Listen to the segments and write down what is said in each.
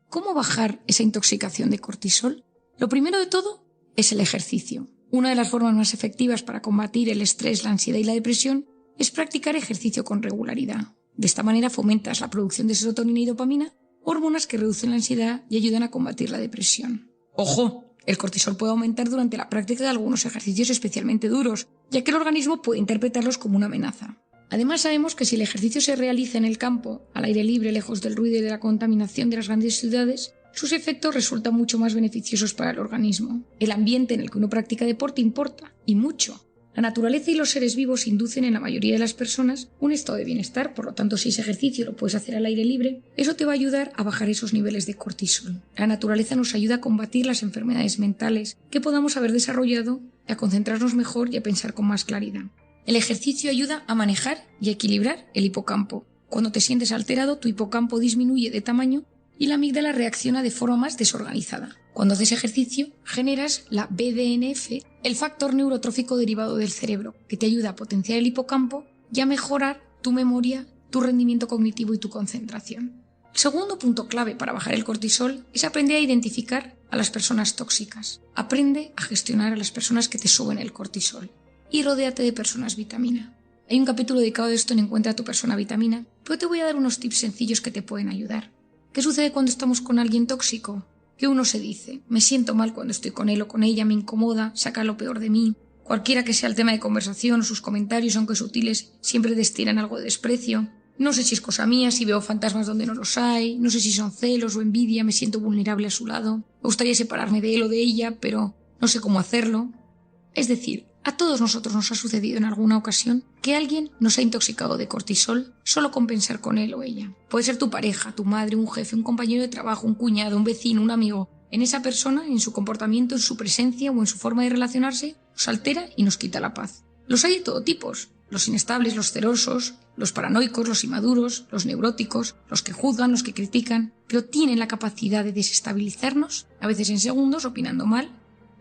¿Cómo bajar esa intoxicación de cortisol? Lo primero de todo es el ejercicio. Una de las formas más efectivas para combatir el estrés, la ansiedad y la depresión es practicar ejercicio con regularidad. De esta manera fomentas la producción de serotonina y dopamina, hormonas que reducen la ansiedad y ayudan a combatir la depresión. ¡Ojo! El cortisol puede aumentar durante la práctica de algunos ejercicios especialmente duros, ya que el organismo puede interpretarlos como una amenaza. Además, sabemos que si el ejercicio se realiza en el campo, al aire libre, lejos del ruido y de la contaminación de las grandes ciudades, sus efectos resultan mucho más beneficiosos para el organismo. El ambiente en el que uno practica deporte importa, y mucho. La naturaleza y los seres vivos inducen en la mayoría de las personas un estado de bienestar, por lo tanto, si ese ejercicio lo puedes hacer al aire libre, eso te va a ayudar a bajar esos niveles de cortisol. La naturaleza nos ayuda a combatir las enfermedades mentales que podamos haber desarrollado, a concentrarnos mejor y a pensar con más claridad. El ejercicio ayuda a manejar y a equilibrar el hipocampo. Cuando te sientes alterado, tu hipocampo disminuye de tamaño y la amígdala reacciona de forma más desorganizada. Cuando haces ejercicio, generas la BDNF, el factor neurotrófico derivado del cerebro, que te ayuda a potenciar el hipocampo y a mejorar tu memoria, tu rendimiento cognitivo y tu concentración. El segundo punto clave para bajar el cortisol es aprender a identificar a las personas tóxicas. Aprende a gestionar a las personas que te suben el cortisol. Y rodéate de personas vitamina. Hay un capítulo dedicado a esto en Encuentra a tu persona vitamina, pero te voy a dar unos tips sencillos que te pueden ayudar. ¿Qué sucede cuando estamos con alguien tóxico? Que uno se dice, me siento mal cuando estoy con él o con ella, me incomoda, saca lo peor de mí. Cualquiera que sea el tema de conversación, sus comentarios, aunque sutiles, siempre destilan algo de desprecio. No sé si es cosa mía, si veo fantasmas donde no los hay, no sé si son celos o envidia, me siento vulnerable a su lado. Me gustaría separarme de él o de ella, pero no sé cómo hacerlo. Es decir, a todos nosotros nos ha sucedido en alguna ocasión que alguien nos ha intoxicado de cortisol solo con pensar con él o ella. Puede ser tu pareja, tu madre, un jefe, un compañero de trabajo, un cuñado, un vecino, un amigo. En esa persona, en su comportamiento, en su presencia o en su forma de relacionarse, nos altera y nos quita la paz. Los hay de todo tipo. Los inestables, los celosos, los paranoicos, los inmaduros, los neuróticos, los que juzgan, los que critican, pero tienen la capacidad de desestabilizarnos, a veces en segundos, opinando mal,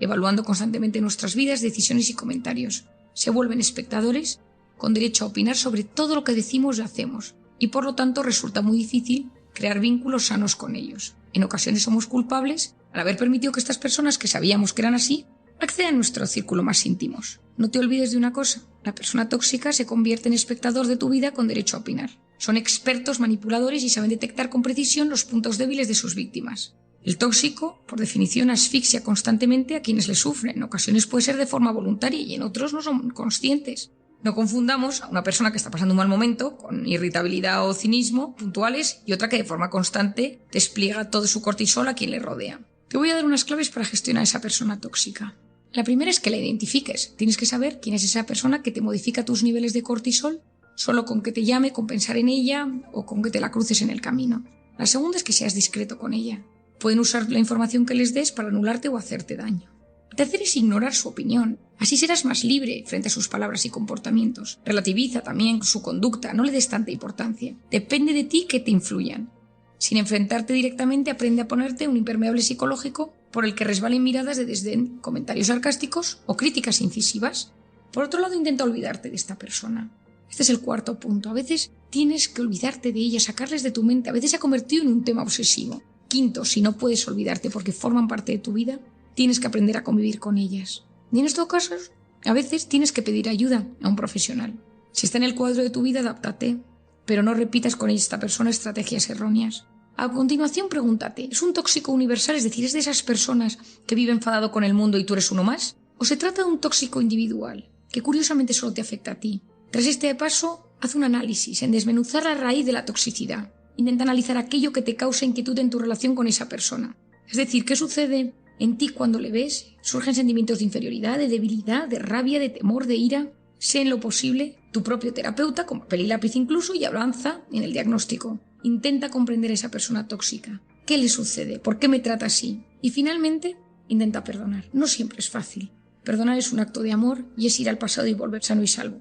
evaluando constantemente nuestras vidas, decisiones y comentarios. Se vuelven espectadores con derecho a opinar sobre todo lo que decimos y hacemos, y por lo tanto resulta muy difícil crear vínculos sanos con ellos. En ocasiones somos culpables al haber permitido que estas personas que sabíamos que eran así accedan a nuestro círculo más íntimos. No te olvides de una cosa, la persona tóxica se convierte en espectador de tu vida con derecho a opinar. Son expertos manipuladores y saben detectar con precisión los puntos débiles de sus víctimas. El tóxico, por definición, asfixia constantemente a quienes le sufren. En ocasiones puede ser de forma voluntaria y en otros no son conscientes. No confundamos a una persona que está pasando un mal momento con irritabilidad o cinismo puntuales y otra que de forma constante despliega todo su cortisol a quien le rodea. Te voy a dar unas claves para gestionar a esa persona tóxica. La primera es que la identifiques. Tienes que saber quién es esa persona que te modifica tus niveles de cortisol solo con que te llame, con pensar en ella o con que te la cruces en el camino. La segunda es que seas discreto con ella. Pueden usar la información que les des para anularte o hacerte daño. La tercera es ignorar su opinión. Así serás más libre frente a sus palabras y comportamientos. Relativiza también su conducta, no le des tanta importancia. Depende de ti que te influyan. Sin enfrentarte directamente, aprende a ponerte un impermeable psicológico por el que resbalen miradas de desdén, comentarios sarcásticos o críticas incisivas. Por otro lado, intenta olvidarte de esta persona. Este es el cuarto punto. A veces tienes que olvidarte de ella, sacarles de tu mente. A veces se ha convertido en un tema obsesivo. Quinto, si no puedes olvidarte porque forman parte de tu vida, tienes que aprender a convivir con ellas. Y en estos casos, a veces tienes que pedir ayuda a un profesional. Si está en el cuadro de tu vida, adáptate, pero no repitas con esta persona estrategias erróneas. A continuación, pregúntate, ¿es un tóxico universal? Es decir, ¿es de esas personas que vive enfadado con el mundo y tú eres uno más? ¿O se trata de un tóxico individual, que curiosamente solo te afecta a ti? Tras este paso, haz un análisis en desmenuzar la raíz de la toxicidad. Intenta analizar aquello que te causa inquietud en tu relación con esa persona. Es decir, ¿qué sucede en ti cuando le ves? ¿Surgen sentimientos de inferioridad, de debilidad, de rabia, de temor, de ira? Sé en lo posible tu propio terapeuta, con papel y lápiz incluso, y avanza en el diagnóstico. Intenta comprender a esa persona tóxica. ¿Qué le sucede? ¿Por qué me trata así? Y finalmente, intenta perdonar. No siempre es fácil. Perdonar es un acto de amor y es ir al pasado y volver sano y salvo.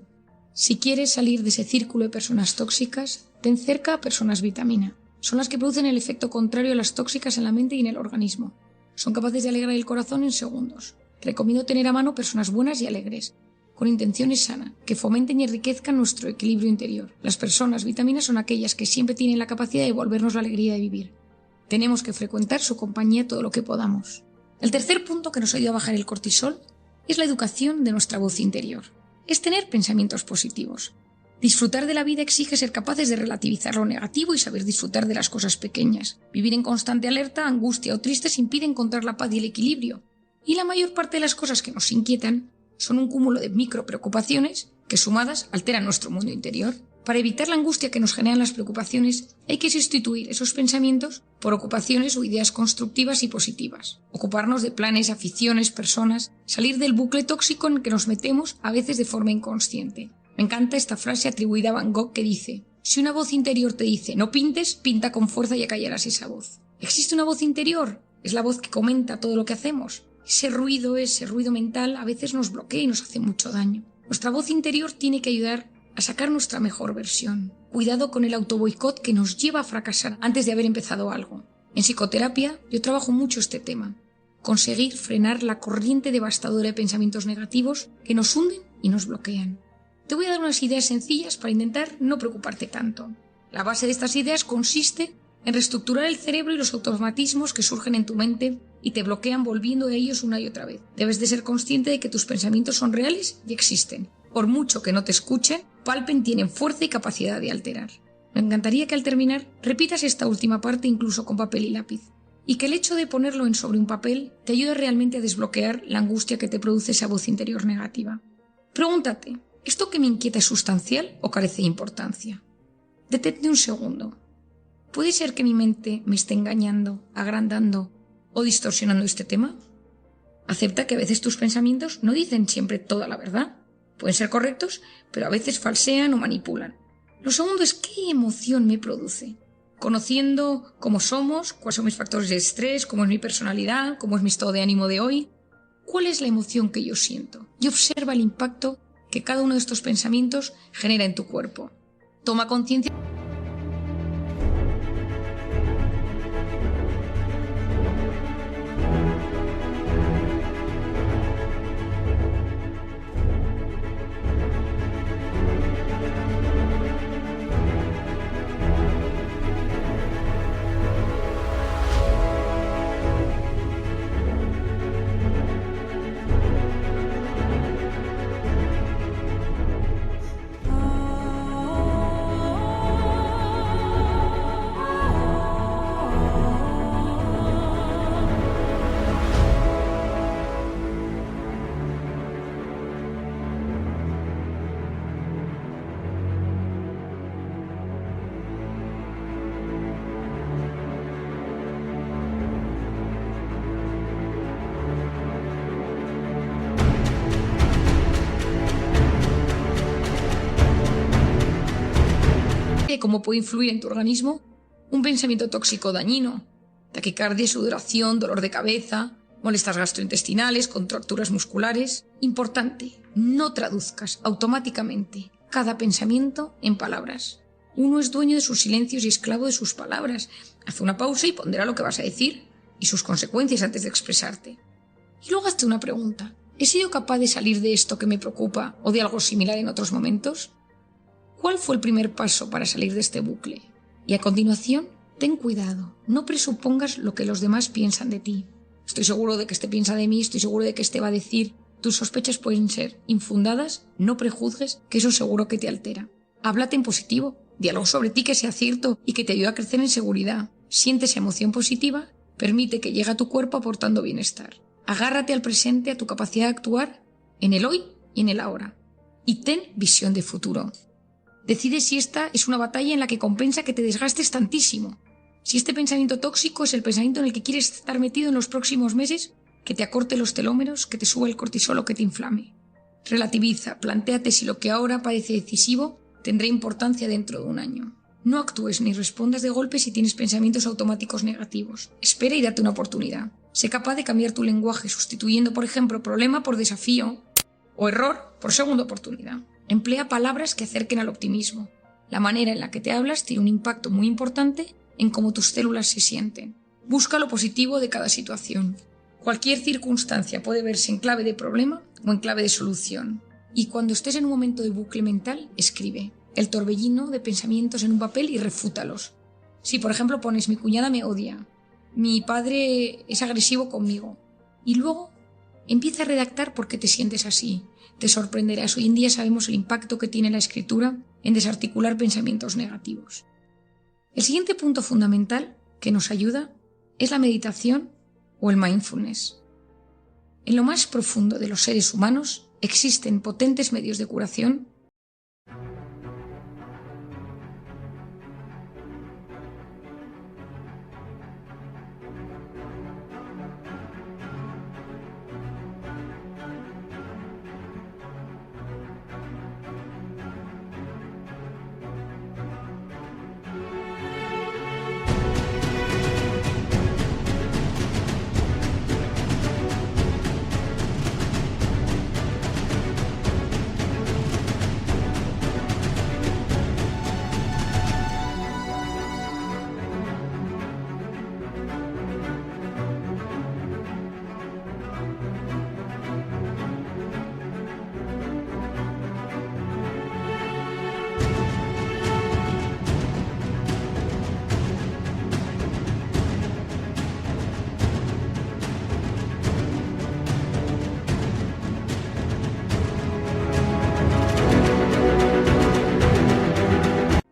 Si quieres salir de ese círculo de personas tóxicas, ten cerca a personas vitamina. Son las que producen el efecto contrario a las tóxicas en la mente y en el organismo. Son capaces de alegrar el corazón en segundos. Recomiendo tener a mano personas buenas y alegres, con intenciones sanas, que fomenten y enriquezcan nuestro equilibrio interior. Las personas vitaminas son aquellas que siempre tienen la capacidad de devolvernos la alegría de vivir. Tenemos que frecuentar su compañía todo lo que podamos. El tercer punto que nos ayuda a bajar el cortisol es la educación de nuestra voz interior. Es tener pensamientos positivos. Disfrutar de la vida exige ser capaces de relativizar lo negativo y saber disfrutar de las cosas pequeñas. Vivir en constante alerta, angustia o tristes impide encontrar la paz y el equilibrio. Y la mayor parte de las cosas que nos inquietan son un cúmulo de micro preocupaciones que sumadas alteran nuestro mundo interior. Para evitar la angustia que nos generan las preocupaciones, hay que sustituir esos pensamientos por ocupaciones o ideas constructivas y positivas. Ocuparnos de planes, aficiones, personas, salir del bucle tóxico en el que nos metemos a veces de forma inconsciente. Me encanta esta frase atribuida a Van Gogh que dice: si una voz interior te dice no pintes, pinta con fuerza y acallarás esa voz. ¿Existe una voz interior? Es la voz que comenta todo lo que hacemos. Ese ruido mental a veces nos bloquea y nos hace mucho daño. Nuestra voz interior tiene que ayudar a sacar nuestra mejor versión. Cuidado con el autoboicot que nos lleva a fracasar antes de haber empezado algo. En psicoterapia yo trabajo mucho este tema. Conseguir frenar la corriente devastadora de pensamientos negativos que nos hunden y nos bloquean. Te voy a dar unas ideas sencillas para intentar no preocuparte tanto. La base de estas ideas consiste en reestructurar el cerebro y los automatismos que surgen en tu mente y te bloquean volviendo a ellos una y otra vez. Debes de ser consciente de que tus pensamientos son reales y existen. Por mucho que no te escuchen, palpen, tienen fuerza y capacidad de alterar. Me encantaría que al terminar repitas esta última parte incluso con papel y lápiz, y que el hecho de ponerlo sobre un papel te ayude realmente a desbloquear la angustia que te produce esa voz interior negativa. Pregúntate, ¿esto que me inquieta es sustancial o carece de importancia? Detente un segundo. ¿Puede ser que mi mente me esté engañando, agrandando o distorsionando este tema? Acepta que a veces tus pensamientos no dicen siempre toda la verdad. Pueden ser correctos, pero a veces falsean o manipulan. Lo segundo es qué emoción me produce. Conociendo cómo somos, cuáles son mis factores de estrés, cómo es mi personalidad, cómo es mi estado de ánimo de hoy, ¿cuál es la emoción que yo siento? Y observa el impacto que cada uno de estos pensamientos genera en tu cuerpo. Toma conciencia. Cómo puede influir en tu organismo un pensamiento tóxico dañino: taquicardia, sudoración, dolor de cabeza, molestias gastrointestinales, contracturas musculares. Importante, no traduzcas automáticamente cada pensamiento en palabras. Uno es dueño de sus silencios y esclavo de sus palabras. Haz una pausa y pondera lo que vas a decir y sus consecuencias antes de expresarte. Y luego hazte una pregunta: ¿he sido capaz de salir de esto que me preocupa o de algo similar en otros momentos? ¿Cuál fue el primer paso para salir de este bucle? Y a continuación, ten cuidado, no presupongas lo que los demás piensan de ti. Estoy seguro de que este piensa de mí, estoy seguro de que este va a decir. Tus sospechas pueden ser infundadas, no prejuzgues, que eso seguro que te altera. Háblate en positivo, di algo sobre ti que sea cierto y que te ayude a crecer en seguridad. Siente esa emoción positiva, permite que llegue a tu cuerpo aportando bienestar. Agárrate al presente, a tu capacidad de actuar en el hoy y en el ahora. Y ten visión de futuro. Decide si esta es una batalla en la que compensa que te desgastes tantísimo. Si este pensamiento tóxico es el pensamiento en el que quieres estar metido en los próximos meses, que te acorte los telómeros, que te suba el cortisol o que te inflame. Relativiza, plantéate si lo que ahora parece decisivo tendrá importancia dentro de un año. No actúes ni respondas de golpe si tienes pensamientos automáticos negativos. Espera y date una oportunidad. Sé capaz de cambiar tu lenguaje sustituyendo, por ejemplo, problema por desafío o error por segunda oportunidad. Emplea palabras que acerquen al optimismo. La manera en la que te hablas tiene un impacto muy importante en cómo tus células se sienten. Busca lo positivo de cada situación. Cualquier circunstancia puede verse en clave de problema o en clave de solución. Y cuando estés en un momento de bucle mental, escribe el torbellino de pensamientos en un papel y refútalos. Si, por ejemplo, pones mi cuñada me odia, mi padre es agresivo conmigo. Y luego empieza a redactar por qué te sientes así. Te sorprenderás. Hoy en día sabemos el impacto que tiene la escritura en desarticular pensamientos negativos. El siguiente punto fundamental que nos ayuda es la meditación o el mindfulness. En lo más profundo de los seres humanos existen potentes medios de curación.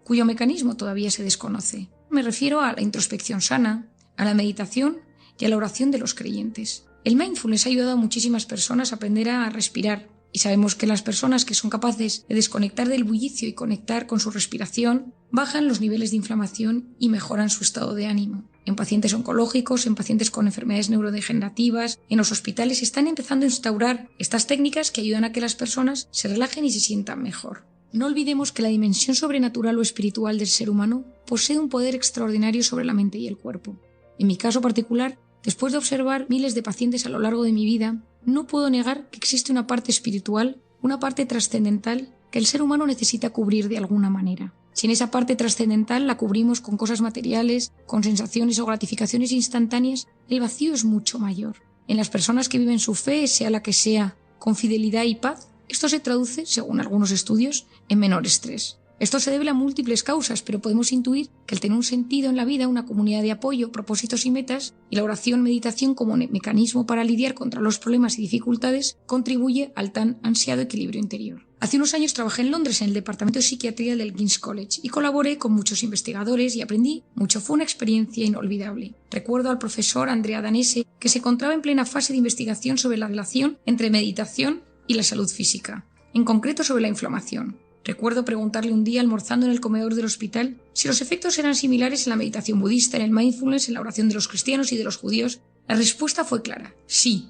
Cuyo mecanismo todavía se desconoce. Me refiero a la introspección sana, a la meditación y a la oración de los creyentes. El mindfulness ha ayudado a muchísimas personas a aprender a respirar, y sabemos que las personas que son capaces de desconectar del bullicio y conectar con su respiración bajan los niveles de inflamación y mejoran su estado de ánimo. En pacientes oncológicos, en pacientes con enfermedades neurodegenerativas, en los hospitales están empezando a instaurar estas técnicas que ayudan a que las personas se relajen y se sientan mejor. No olvidemos que la dimensión sobrenatural o espiritual del ser humano posee un poder extraordinario sobre la mente y el cuerpo. En mi caso particular, después de observar miles de pacientes a lo largo de mi vida, no puedo negar que existe una parte espiritual, una parte trascendental que el ser humano necesita cubrir de alguna manera. Si en esa parte trascendental la cubrimos con cosas materiales, con sensaciones o gratificaciones instantáneas, el vacío es mucho mayor. En las personas que viven su fe, sea la que sea, con fidelidad y paz, esto se traduce, según algunos estudios, en menor estrés. Esto se debe a múltiples causas, pero podemos intuir que el tener un sentido en la vida, una comunidad de apoyo, propósitos y metas, y la oración-meditación como mecanismo para lidiar contra los problemas y dificultades, contribuye al tan ansiado equilibrio interior. Hace unos años trabajé en Londres en el departamento de psiquiatría del King's College y colaboré con muchos investigadores y aprendí mucho. Fue una experiencia inolvidable. Recuerdo al profesor Andrea Danese, que se encontraba en plena fase de investigación sobre la relación entre meditación y la salud física, en concreto sobre la inflamación. Recuerdo preguntarle un día, almorzando en el comedor del hospital, si los efectos eran similares en la meditación budista, en el mindfulness, en la oración de los cristianos y de los judíos. La respuesta fue clara: sí,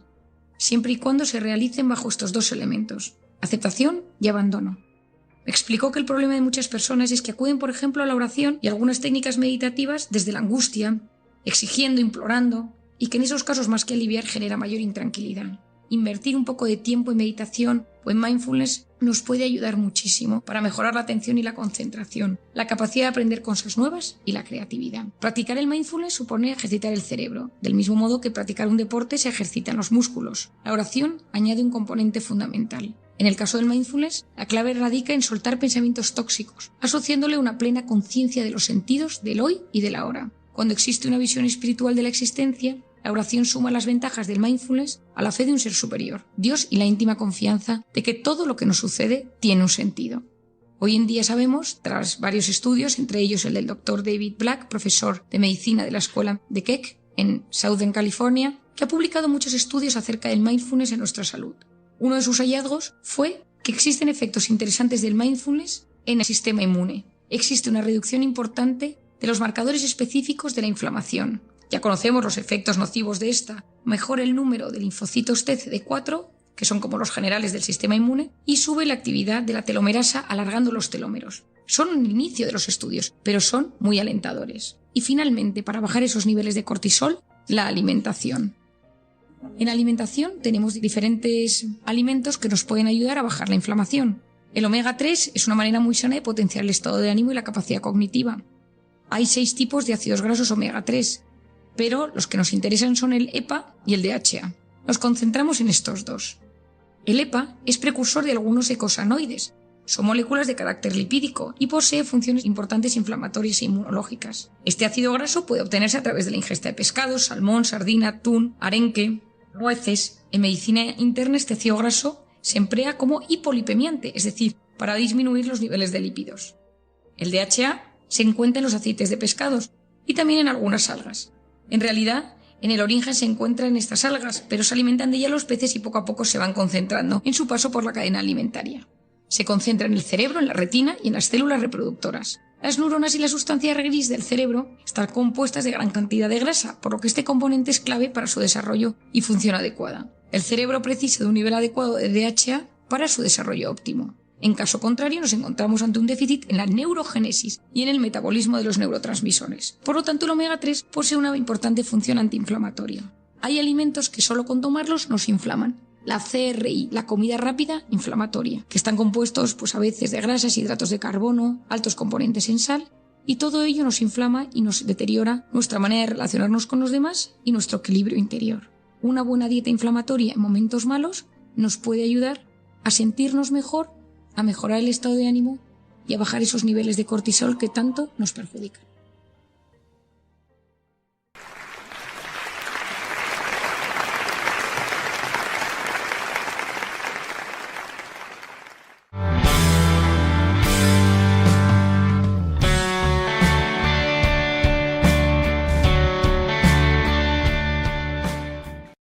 siempre y cuando se realicen bajo estos dos elementos, aceptación y abandono. Me explicó que el problema de muchas personas es que acuden, por ejemplo, a la oración y algunas técnicas meditativas desde la angustia, exigiendo, implorando, y que en esos casos más que aliviar genera mayor intranquilidad. Invertir un poco de tiempo en meditación o en mindfulness nos puede ayudar muchísimo para mejorar la atención y la concentración, la capacidad de aprender cosas nuevas y la creatividad. Practicar el mindfulness supone ejercitar el cerebro, del mismo modo que practicar un deporte se ejercitan los músculos. La oración añade un componente fundamental. En el caso del mindfulness, la clave radica en soltar pensamientos tóxicos, asociándole una plena conciencia de los sentidos del hoy y del ahora. Cuando existe una visión espiritual de la existencia, la oración suma las ventajas del mindfulness a la fe de un ser superior, Dios, y la íntima confianza de que todo lo que nos sucede tiene un sentido. Hoy en día sabemos, tras varios estudios, entre ellos el del Dr. David Black, profesor de medicina de la escuela de Keck en Southern California, que ha publicado muchos estudios acerca del mindfulness en nuestra salud. Uno de sus hallazgos fue que existen efectos interesantes del mindfulness en el sistema inmune. Existe una reducción importante de los marcadores específicos de la inflamación. Ya conocemos los efectos nocivos de esta. Mejora el número de linfocitos TCD4, que son como los generales del sistema inmune, y sube la actividad de la telomerasa alargando los telómeros. Son un inicio de los estudios, pero son muy alentadores. Y finalmente, para bajar esos niveles de cortisol, la alimentación. En alimentación tenemos diferentes alimentos que nos pueden ayudar a bajar la inflamación. El omega 3 es una manera muy sana de potenciar el estado de ánimo y la capacidad cognitiva. Hay 6 tipos de ácidos grasos omega 3, pero los que nos interesan son el EPA y el DHA. Nos concentramos en estos dos. El EPA es precursor de algunos eicosanoides, Son moléculas de carácter lipídico y posee funciones importantes inflamatorias e inmunológicas. Este ácido graso puede obtenerse a través de la ingesta de pescados, salmón, sardina, atún, arenque, nueces. En medicina interna este ácido graso se emplea como hipolipemiante, es decir, para disminuir los niveles de lípidos. El DHA se encuentra en los aceites de pescados y también en algunas algas. En realidad, en el origen se encuentran estas algas, pero se alimentan de ella los peces y poco a poco se van concentrando en su paso por la cadena alimentaria. Se concentra en el cerebro, en la retina y en las células reproductoras. Las neuronas y la sustancia gris del cerebro están compuestas de gran cantidad de grasa, por lo que este componente es clave para su desarrollo y función adecuada. El cerebro precisa de un nivel adecuado de DHA para su desarrollo óptimo. En caso contrario, nos encontramos ante un déficit en la neurogénesis y en el metabolismo de los neurotransmisores. Por lo tanto, el omega 3 posee una importante función antiinflamatoria. Hay alimentos que solo con tomarlos nos inflaman. La CRI, la comida rápida inflamatoria, que están compuestos a veces de grasas, hidratos de carbono, altos componentes en sal, y todo ello nos inflama y nos deteriora nuestra manera de relacionarnos con los demás y nuestro equilibrio interior. Una buena dieta inflamatoria en momentos malos nos puede ayudar a sentirnos mejor, a mejorar el estado de ánimo y a bajar esos niveles de cortisol que tanto nos perjudican.